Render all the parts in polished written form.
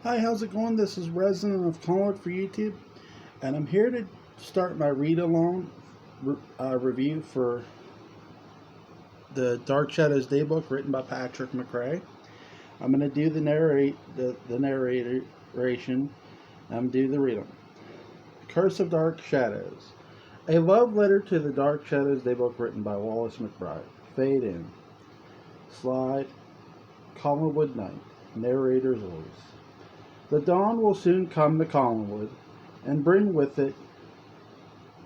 Hi, how's it going? This is Resident of Collingwood for YouTube, and I'm here to start my read-along review for the Dark Shadows Daybook written by Patrick McCray. I'm going to do the narration. I'm going to do the read-along. Curse of Dark Shadows. A love letter to the Dark Shadows Daybook written by Wallace McBride. Fade in. Slide. Collingwood night. Narrator's voice. The dawn will soon come to Collingwood, and bring with it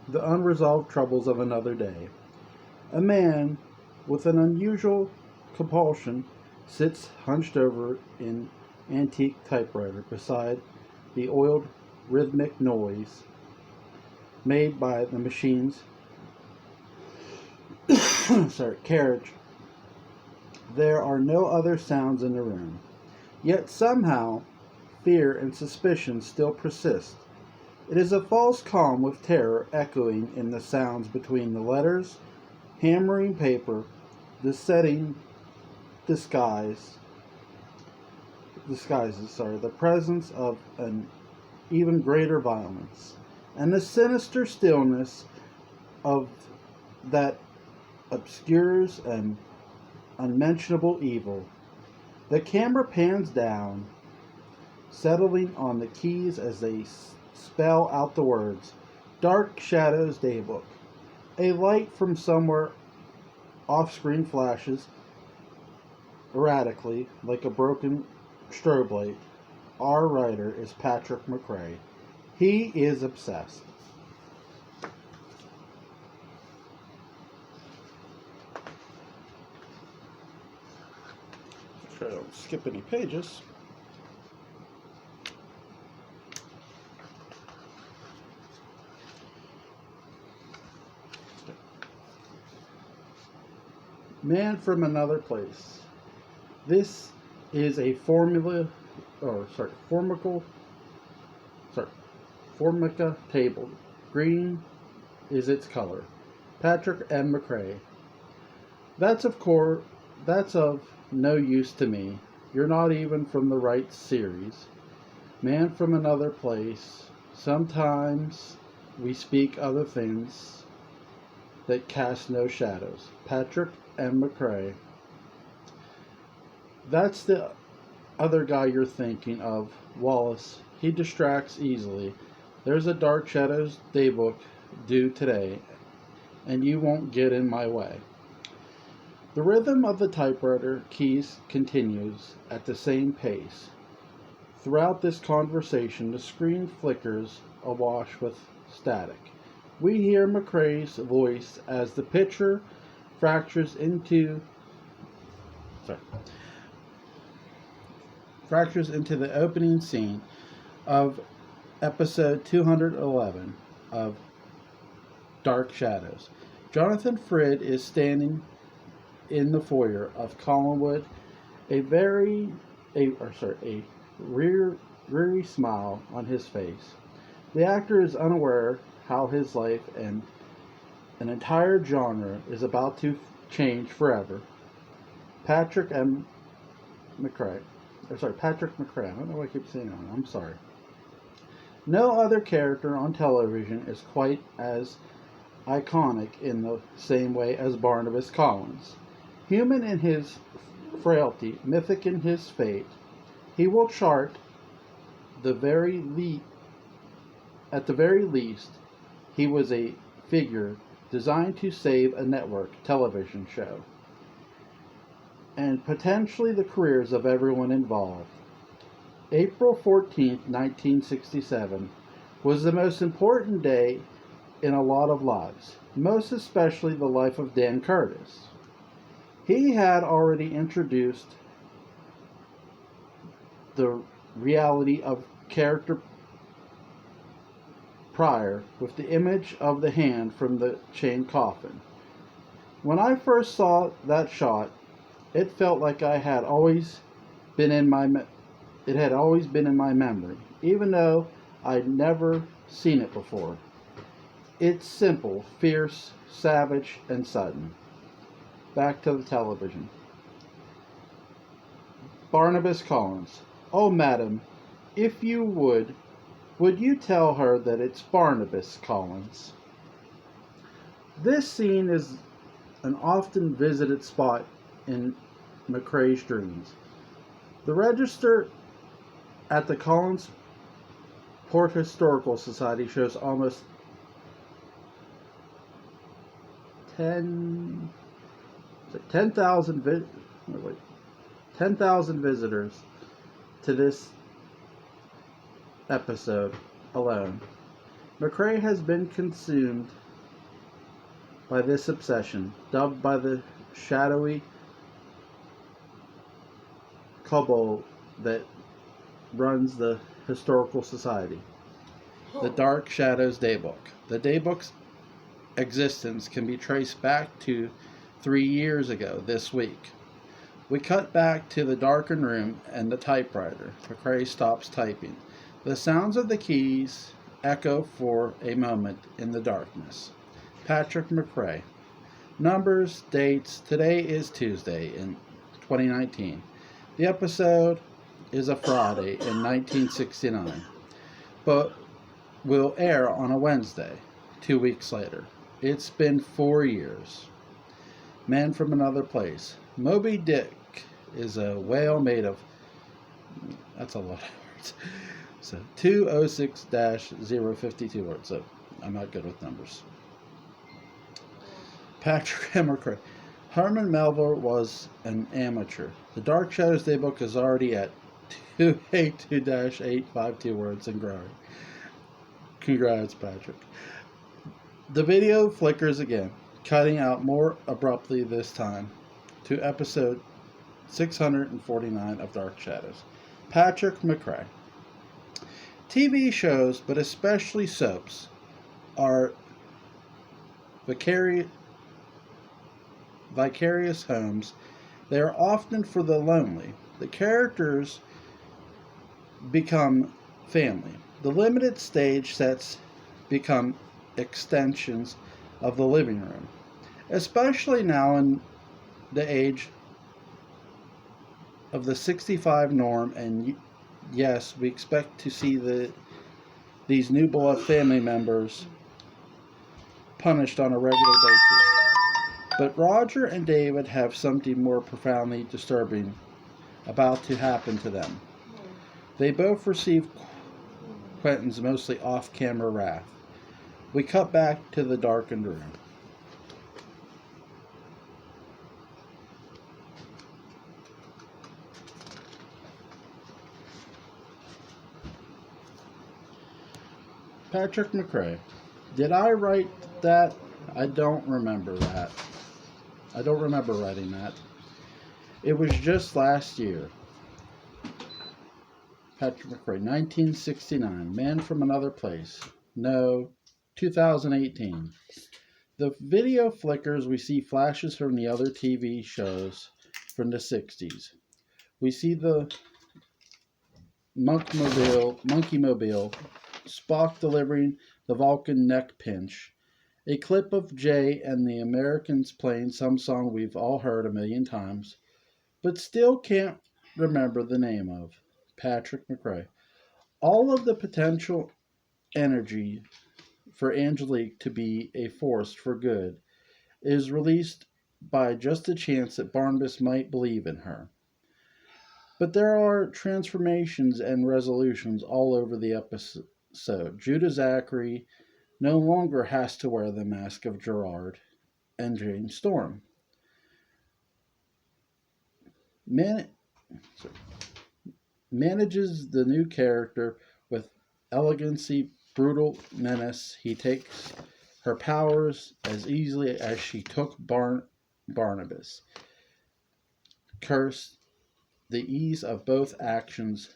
the unresolved troubles of another day. A man with an unusual compulsion sits hunched over an antique typewriter beside the oiled rhythmic noise made by the machine's carriage. There are no other sounds in the room, yet somehow fear and suspicion still persist. It is a false calm with terror echoing in the sounds between the letters, hammering paper, the setting disguises, the presence of an even greater violence, and the sinister stillness of that obscures an unmentionable evil. The camera pans down, settling on the keys as they spell out the words, Dark Shadows Daybook. A light from somewhere off-screen flashes erratically like a broken strobe light. Our writer is Patrick McCray. He is obsessed. Try to don't skip any pages. Man from Another Place. This is a Formica table. Green is its color. Patrick M. McCray. That's of no use to me. You're not even from the right series. Man from Another Place. Sometimes we speak other things that cast no shadows. Patrick M. McCray. That's the other guy you're thinking of, Wallace. He distracts easily. There's a Dark Shadows Daybook due today, and you won't get in my way. The rhythm of the typewriter keys continues at the same pace. Throughout this conversation, the screen flickers awash with static. We hear McCray's voice as the picture fractures into the opening scene of episode 211 of Dark Shadows. Jonathan Frid is standing in the foyer of Collingwood, a weary smile on his face. The actor is unaware how his life and an entire genre is about to change forever. Patrick McCray. I don't know why I keep saying that. I'm sorry. No other character on television is quite as iconic in the same way as Barnabas Collins. Human in his frailty, mythic in his fate, he will chart at the very least, he was a figure designed to save a network television show, and potentially the careers of everyone involved. April 14th, 1967, was the most important day in a lot of lives, most especially the life of Dan Curtis. He had already introduced the reality of character prior with the image of the hand from the chain coffin. When I first saw that shot, it felt like it had always been in my memory, even though I'd never seen it before. It's simple, fierce, savage, and sudden. Back to the television. Barnabas Collins. Oh, madam, If you would you tell her that it's Barnabas Collins? This scene is an often visited spot in McCray's dreams. The register at the Collins Port Historical Society shows almost 10 10,000 10,000 visitors to this episode alone. McCray has been consumed by this obsession, dubbed by the shadowy cabal that runs the Historical Society. The Dark Shadows Daybook. The Daybook's existence can be traced back to 3 years ago this week. We cut back to the darkened room and the typewriter. McCray stops typing. The sounds of the keys echo for a moment in the darkness. Patrick McCray. Numbers, dates. Today is Tuesday in 2019. The episode is a Friday in 1969, but will air on a Wednesday, 2 weeks later. It's been 4 years. Man from Another Place. Moby Dick is a whale made of, that's a lot of words. So 206-052 words. So I'm not good with numbers. Patrick McCray. Herman Melville was an amateur. The Dark Shadows Daybook is already at 282-852 words and growing. Congrats, Patrick. The video flickers again, cutting out more abruptly this time to episode 649 of Dark Shadows. Patrick McCray. TV shows, but especially soaps, are vicarious homes. They are often for the lonely. The characters become family. The limited stage sets become extensions of the living room, especially now in the age of the 65 norm, and yes, we expect to see these new beloved family members punished on a regular basis. But Roger and David have something more profoundly disturbing about to happen to them. They both receive Quentin's mostly off-camera wrath. We cut back to the darkened room. Patrick McCray. Did I write that? I don't remember that. I don't remember writing that. It was just last year. Patrick McCray, 1969. Man from Another Place. No, 2018. The video flickers. We see flashes from the other TV shows from the 60s. We see the Monkey Mobile, Spock delivering the Vulcan neck pinch, a clip of Jay and the Americans playing some song we've all heard a million times, but still can't remember the name of. Patrick McCray. All of the potential energy for Angelique to be a force for good is released by just a chance that Barnabas might believe in her. But there are transformations and resolutions all over the episode. Judah Zachary no longer has to wear the mask of Gerard and Jane Storm. Manages the new character with elegancy, brutal menace. He takes her powers as easily as she took Barnabas. Curse the ease of both actions,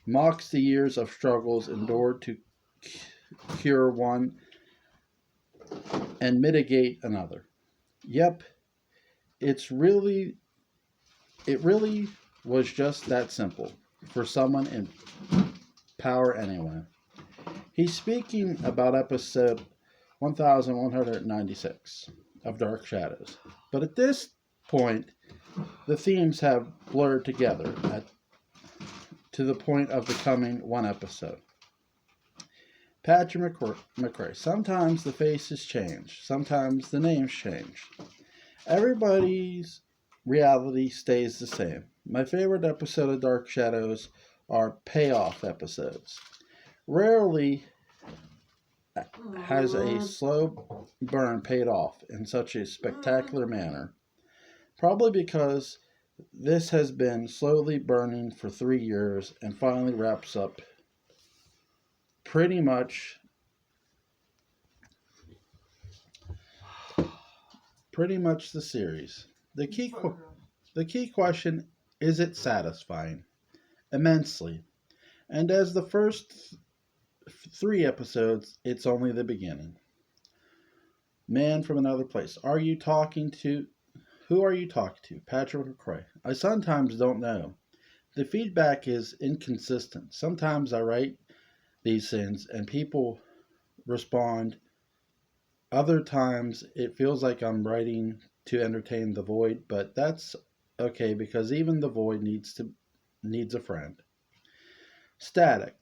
mocks the years of struggles endured to cure one and mitigate another. Yep, it really was just that simple for someone in power anyway. He's speaking about episode 1196 of Dark Shadows. But at this point, the themes have blurred together to the point of becoming one episode. Patrick McCray. Sometimes the faces change. Sometimes the names change. Everybody's reality stays the same. My favorite episode of Dark Shadows are payoff episodes. Rarely has a slow burn paid off in such a spectacular manner. Probably because this has been slowly burning for 3 years and finally wraps up pretty much the series. The key question is it satisfying? Immensely. And as the first 3 episodes, it's only the beginning. Man from Another Place. Are you talking to Who are you talking to? Patrick McCray. I sometimes don't know. The feedback is inconsistent. Sometimes I write these things and people respond. Other times it feels like I'm writing to entertain the void, but that's okay because even the void needs a friend. Static.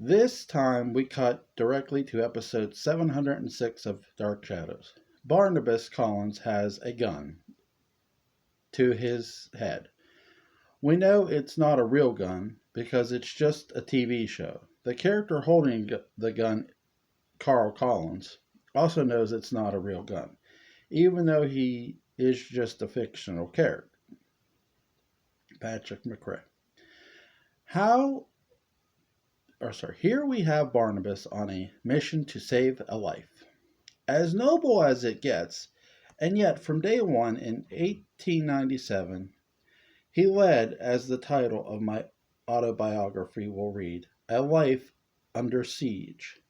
This time we cut directly to episode 706 of Dark Shadows. Barnabas Collins has a gun to his head. We know it's not a real gun because it's just a TV show. The character holding the gun, Carl Collins, also knows it's not a real gun, even though he is just a fictional character. Patrick McCray. Here we have Barnabas on a mission to save a life. As noble as it gets, and yet from day one in 1897, he led, as the title of my autobiography will read, a life under siege.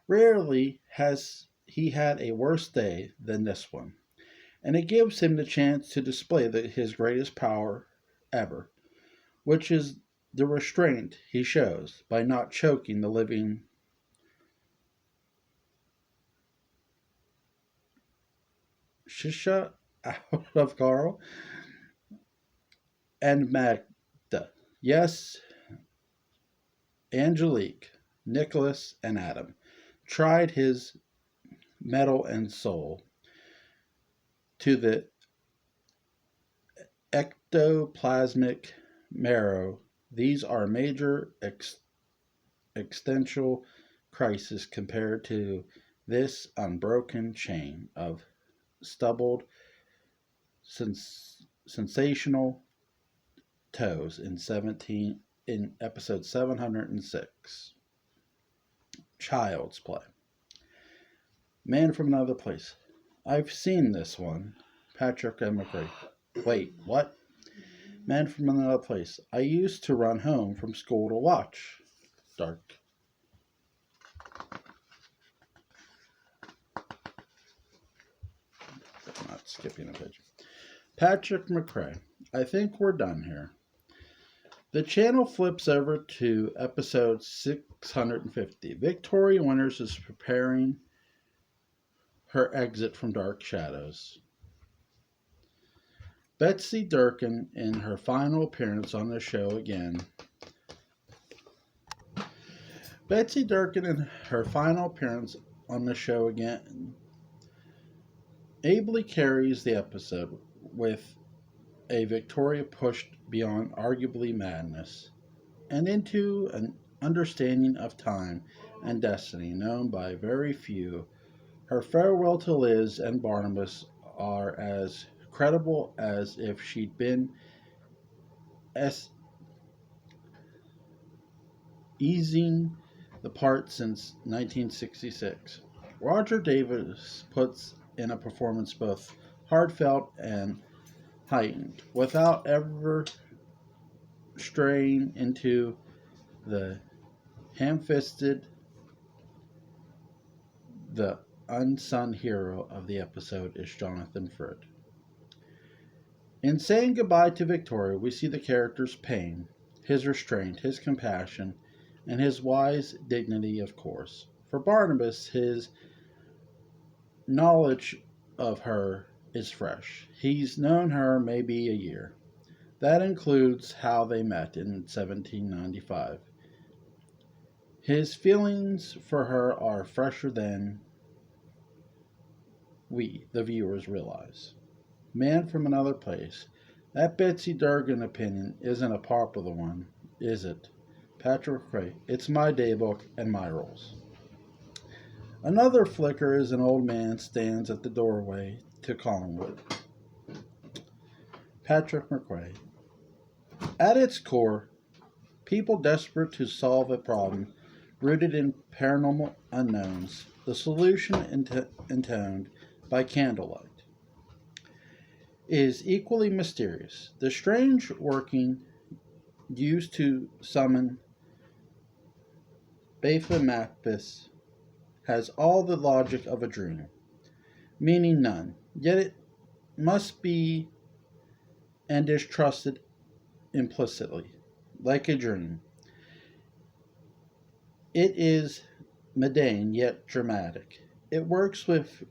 Rarely has he had a worse day than this one, and it gives him the chance to display his greatest power ever, which is the restraint he shows by not choking the living shisha out of Carl and Magda. Yes, Angelique, Nicholas, and Adam tried his metal and soul to the ectoplasmic marrow. These are major existential crises compared to this unbroken chain of stubbled, sensational toes in episode 706. Child's Play. Man from Another Place. I've seen this one. Patrick and McCray. Wait, what? Man from Another Place. I used to run home from school to watch. Dark. I'm not skipping a page. Patrick McCray. I think we're done here. The channel flips over to episode 650. Victoria Winters is preparing her exit from Dark Shadows. Betsy Durkin, in her final appearance on the show again. Betsy Durkin, in her final appearance on the show again, ably carries the episode with a Victoria pushed beyond arguably madness and into an understanding of time and destiny known by very few. Her farewell to Liz and Barnabas are as credible as if she'd been easing the part since 1966. Roger Davis puts in a performance both heartfelt and heightened, without ever straying into the ham-fisted. The unsung hero of the episode is Jonathan Frid. In saying goodbye to Victoria, we see the character's pain, his restraint, his compassion, and his wise dignity, of course. For Barnabas, his knowledge of her is fresh. He's known her maybe a year. That includes how they met in 1795. His feelings for her are fresher than we, the viewers, realize. Man from Another Place. That Betsy Durgan opinion isn't a popular one, is it? Patrick McCray. It's my daybook and my rules. Another flicker is an old man stands at the doorway to Collingwood. Patrick McCray. At its core, people desperate to solve a problem rooted in paranormal unknowns, the solution intoned by candlelight is equally mysterious. The strange working used to summon Baphomet has all the logic of a dream, meaning none, yet it must be and is trusted implicitly, like a dream. It is mundane yet dramatic. It works with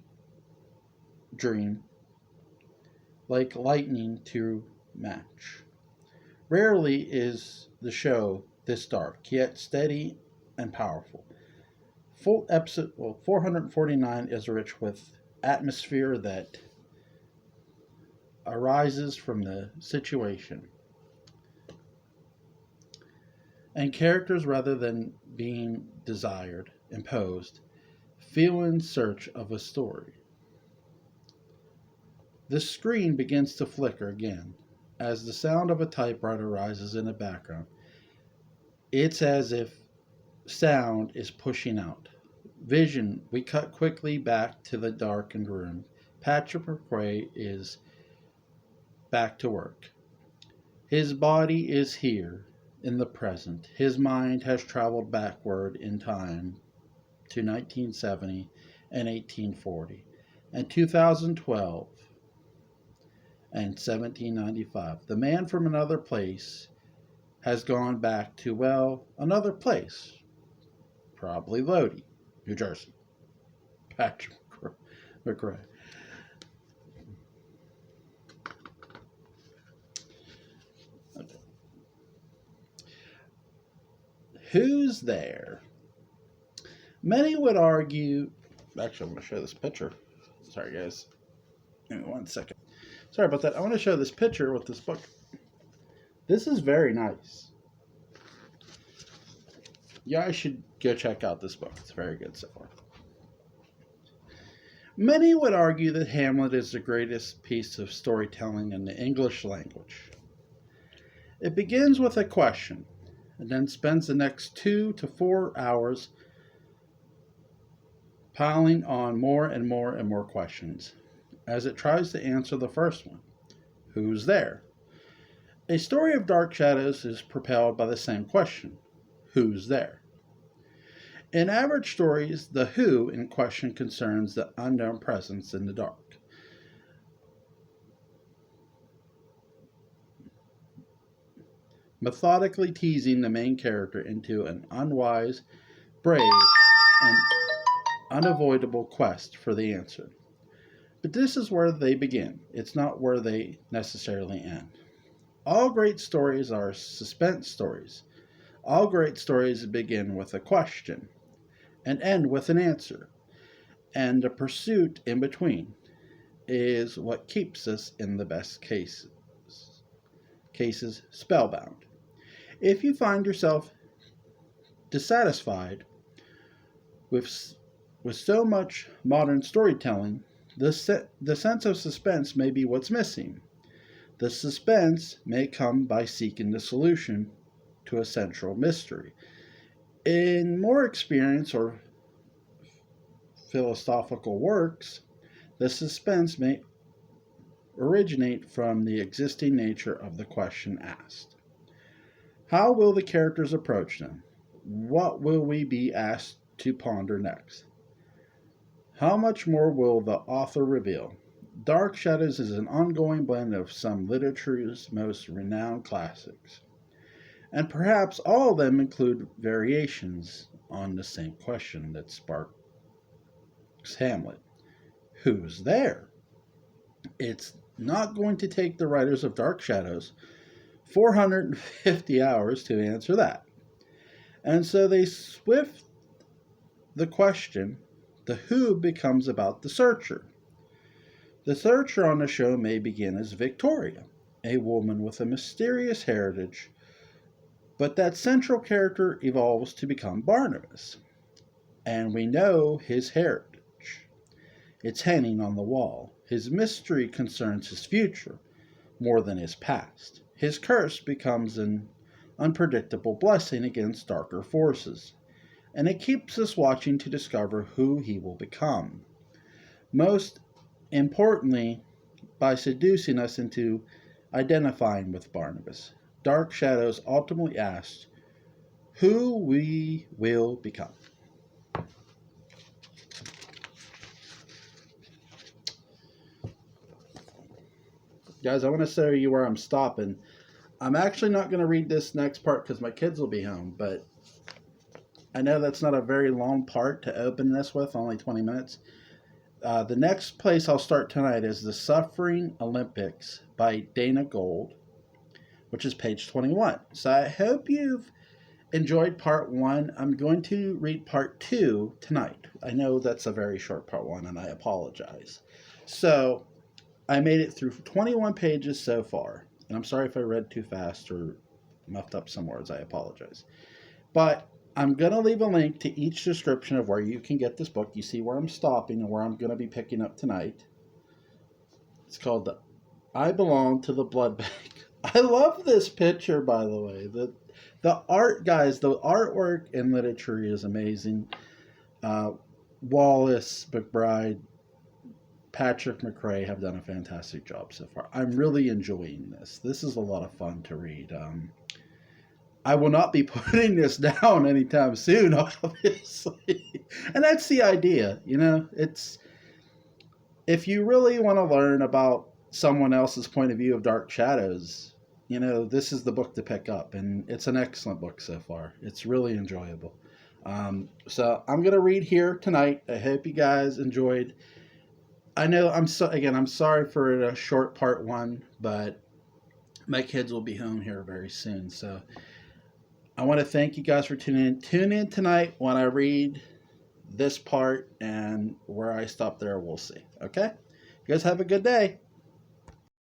dream like lightning to match. Rarely is the show this dark, yet steady and powerful. Full episode 449 is rich with atmosphere that arises from the situation and characters rather than being desired, imposed, feel in search of a story. The screen begins to flicker again as the sound of a typewriter rises in the background. It's as if sound is pushing out. Vision, we cut quickly back to the darkened room. Patrick McCray is back to work. His body is here in the present. His mind has traveled backward in time to 1970 and 1840 and 2012 and 1795. The man from another place has gone back to, well, another place. Probably Lodi, New Jersey. Patrick McCray. Okay. Who's there? Many would argue. Actually, I'm going to show this picture. Sorry, guys. Give me 1 second. Sorry about that. I want to show this picture with this book. This is very nice. Yeah, I should go check out this book. It's very good so far. Many would argue that Hamlet is the greatest piece of storytelling in the English language. It begins with a question, and then spends the next 2 to 4 hours piling on more and more and more questions, as it tries to answer the first one. Who's there? A story of dark shadows is propelled by the same question. Who's there? In average stories, the who in question concerns the unknown presence in the dark. Methodically teasing the main character into an unwise, brave, and unavoidable quest for the answer. But this is where they begin. It's not where they necessarily end. All great stories are suspense stories. All great stories begin with a question and end with an answer. And the pursuit in between is what keeps us, in the best cases, spellbound. If you find yourself dissatisfied with so much modern storytelling, the sense of suspense may be what's missing. The suspense may come by seeking the solution to a central mystery. In more experienced or philosophical works, the suspense may originate from the existing nature of the question asked. How will the characters approach them? What will we be asked to ponder next? How much more will the author reveal? Dark Shadows is an ongoing blend of some literature's most renowned classics, and perhaps all of them include variations on the same question that sparks Hamlet. Who's there? It's not going to take the writers of Dark Shadows 450 hours to answer that. And so they swift the question, the who becomes about the searcher. The searcher on the show may begin as Victoria, a woman with a mysterious heritage, but that central character evolves to become Barnabas. And we know his heritage. It's hanging on the wall. His mystery concerns his future more than his past. His curse becomes an unpredictable blessing against darker forces, and it keeps us watching to discover who he will become. Most importantly, by seducing us into identifying with Barnabas, Dark Shadows ultimately asks who we will become. Guys, I want to show you where I'm stopping. I'm actually not going to read this next part because my kids will be home, but I know that's not a very long part to open this with, only 20 minutes. The next place I'll start tonight is The Suffering Olympics by Dana Gould, which is page 21. So I hope you've enjoyed part 1. I'm going to read part 2 tonight. I know that's a very short part 1, and I apologize. So I made it through 21 pages so far, and I'm sorry if I read too fast or muffed up some words. I apologize. But I'm going to leave a link to each description of where you can get this book. You see where I'm stopping and where I'm going to be picking up tonight. It's called I Belong to the Blood Bank. I love this picture, by the way. The art, guys, the artwork in literature is amazing. Wallace, McBride, Patrick McCray have done a fantastic job so far. I'm really enjoying this. This is a lot of fun to read. I will not be putting this down anytime soon, obviously. And that's the idea, you know. It's if you really want to learn about someone else's point of view of Dark Shadows, you know, this is the book to pick up, and it's an excellent book so far. It's really enjoyable. So I'm gonna read here tonight. I hope you guys enjoyed. I know I'm sorry for a short part 1, but my kids will be home here very soon. So I want to thank you guys for tuning in. Tune in tonight when I read this part, and where I stop there, we'll see. Okay? You guys have a good day.